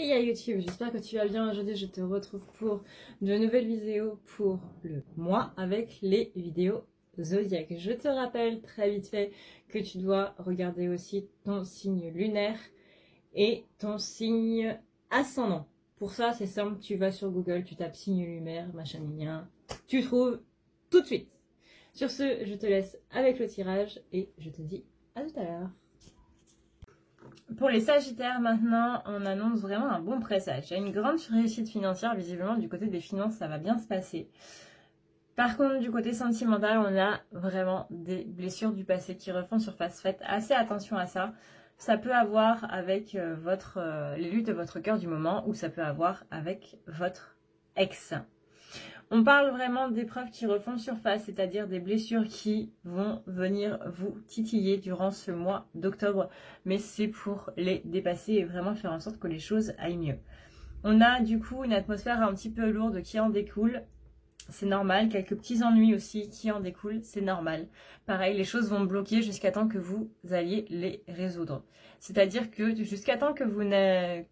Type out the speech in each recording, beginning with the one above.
Hey à YouTube, j'espère que tu vas bien. Aujourd'hui, je te retrouve pour de nouvelles vidéos pour le mois avec les vidéos zodiaques. Je te rappelle très vite fait que tu dois regarder aussi ton signe lunaire et ton signe ascendant. Pour ça, c'est simple, tu vas sur Google, tu tapes signe lunaire, machin, tu trouves tout de suite. Sur ce, je te laisse avec le tirage et je te dis à tout à l'heure. Pour les Sagittaires, maintenant, on annonce vraiment un bon pressage. Il y a une grande réussite financière, visiblement, du côté des finances, ça va bien se passer. Par contre, du côté sentimental, on a vraiment des blessures du passé qui refont surface. Faites assez attention à ça. Ça peut avoir avec les luttes de votre cœur du moment ou ça peut avoir avec votre ex. On parle vraiment d'épreuves qui refont surface, c'est-à-dire des blessures qui vont venir vous titiller durant ce mois d'octobre, mais c'est pour les dépasser et vraiment faire en sorte que les choses aillent mieux. On a du coup une atmosphère un petit peu lourde qui en découle, c'est normal, quelques petits ennuis aussi qui en découlent, c'est normal. Pareil, les choses vont bloquer jusqu'à temps que vous alliez les résoudre. C'est-à-dire que jusqu'à temps que vous n'ayez...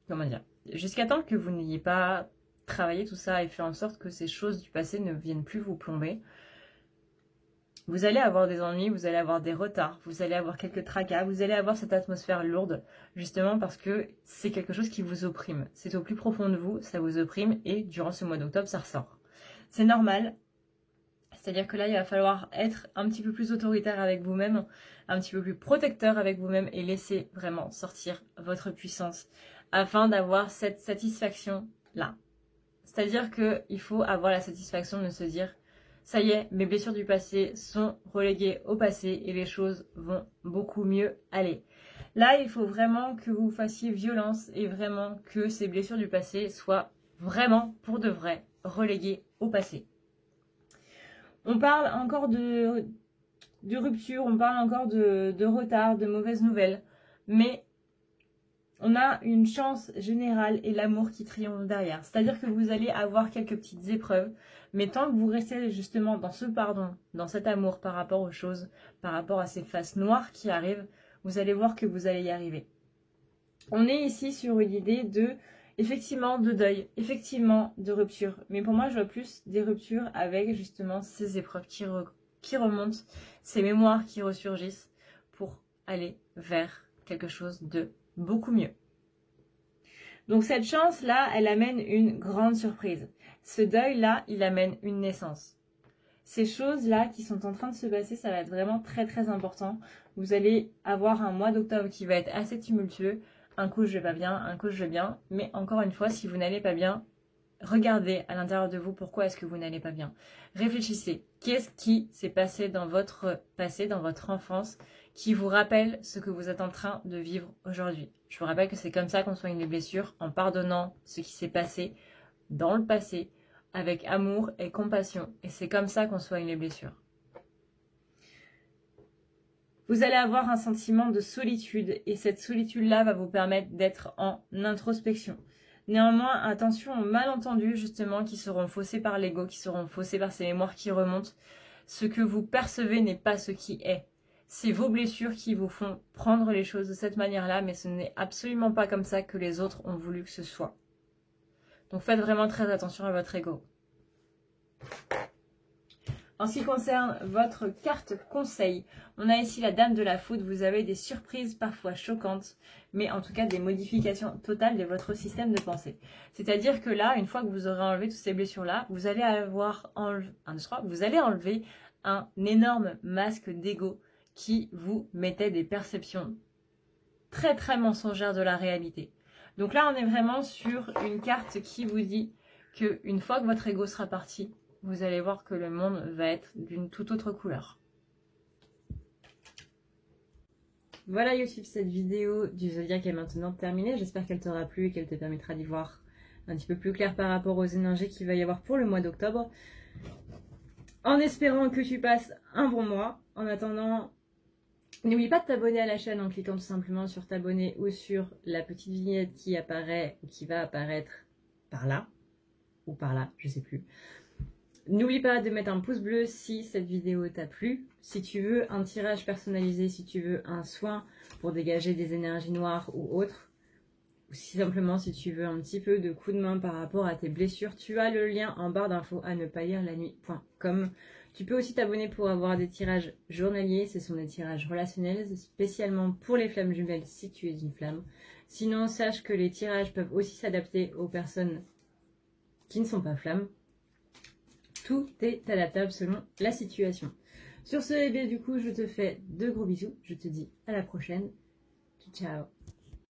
Comment dire ? Jusqu'à temps que vous n'ayez pas travailler tout ça et faire en sorte que ces choses du passé ne viennent plus vous plomber. Vous allez avoir des ennuis, vous allez avoir des retards, vous allez avoir quelques tracas, vous allez avoir cette atmosphère lourde, justement parce que c'est quelque chose qui vous opprime. C'est au plus profond de vous, ça vous opprime et durant ce mois d'octobre, ça ressort. C'est normal, c'est-à-dire que là, il va falloir être un petit peu plus autoritaire avec vous-même, un petit peu plus protecteur avec vous-même et laisser vraiment sortir votre puissance afin d'avoir cette satisfaction-là. C'est-à-dire qu'il faut avoir la satisfaction de se dire « ça y est, mes blessures du passé sont reléguées au passé et les choses vont beaucoup mieux aller ». Là, il faut vraiment que vous fassiez violence et vraiment que ces blessures du passé soient vraiment, pour de vrai, reléguées au passé. On parle encore de rupture, on parle encore de retard, de mauvaises nouvelles, mais on a une chance générale et l'amour qui triomphe derrière. C'est-à-dire que vous allez avoir quelques petites épreuves, mais tant que vous restez justement dans ce pardon, dans cet amour par rapport aux choses, par rapport à ces faces noires qui arrivent, vous allez voir que vous allez y arriver. On est ici sur une idée de, effectivement, de deuil, effectivement, de rupture. Mais pour moi, je vois plus des ruptures avec justement ces épreuves qui remontent, ces mémoires qui ressurgissent pour aller vers quelque chose de beaucoup mieux. Donc cette chance-là, elle amène une grande surprise. Ce deuil-là, il amène une naissance. Ces choses-là qui sont en train de se passer, ça va être vraiment très très important. Vous allez avoir un mois d'octobre qui va être assez tumultueux. Un coup je vais pas bien, un coup je vais bien. Mais encore une fois, si vous n'allez pas bien, regardez à l'intérieur de vous pourquoi est-ce que vous n'allez pas bien. Réfléchissez. Qu'est-ce qui s'est passé dans votre passé, dans votre enfance, qui vous rappelle ce que vous êtes en train de vivre aujourd'hui. Je vous rappelle que c'est comme ça qu'on soigne les blessures, en pardonnant ce qui s'est passé dans le passé, avec amour et compassion. Et c'est comme ça qu'on soigne les blessures. Vous allez avoir un sentiment de solitude et cette solitude-là va vous permettre d'être en introspection. Néanmoins, attention aux malentendus justement qui seront faussés par l'ego, qui seront faussés par ces mémoires qui remontent. Ce que vous percevez n'est pas ce qui est. C'est vos blessures qui vous font prendre les choses de cette manière-là, mais ce n'est absolument pas comme ça que les autres ont voulu que ce soit. Donc faites vraiment très attention à votre ego. En ce qui concerne votre carte conseil, on a ici la Dame de la Foudre. Vous avez des surprises parfois choquantes, mais en tout cas des modifications totales de votre système de pensée. C'est-à-dire que là, une fois que vous aurez enlevé toutes ces blessures-là, vous allez enlever un énorme masque d'ego qui vous mettait des perceptions très très mensongères de la réalité. Donc là, on est vraiment sur une carte qui vous dit qu'une fois que votre ego sera parti, vous allez voir que le monde va être d'une toute autre couleur. Voilà YouTube, cette vidéo du Zodiac est maintenant terminée. J'espère qu'elle t'aura plu et qu'elle te permettra d'y voir un petit peu plus clair par rapport aux énergies qu'il va y avoir pour le mois d'octobre. En espérant que tu passes un bon mois. En attendant, n'oublie pas de t'abonner à la chaîne en cliquant tout simplement sur t'abonner ou sur la petite vignette qui apparaît ou qui va apparaître par là ou par là, je sais plus. N'oublie pas de mettre un pouce bleu si cette vidéo t'a plu. Si tu veux un tirage personnalisé, si tu veux un soin pour dégager des énergies noires ou autres, ou si simplement si tu veux un petit peu de coup de main par rapport à tes blessures, tu as le lien en barre d'infos à ne pas lire la nuit.com. Tu peux aussi t'abonner pour avoir des tirages journaliers, ce sont des tirages relationnels, spécialement pour les flammes jumelles si tu es une flamme. Sinon, sache que les tirages peuvent aussi s'adapter aux personnes qui ne sont pas flammes. Tout est adaptable selon la situation. Sur ce, eh bien, du coup, je te fais de gros bisous. Je te dis à la prochaine. Ciao.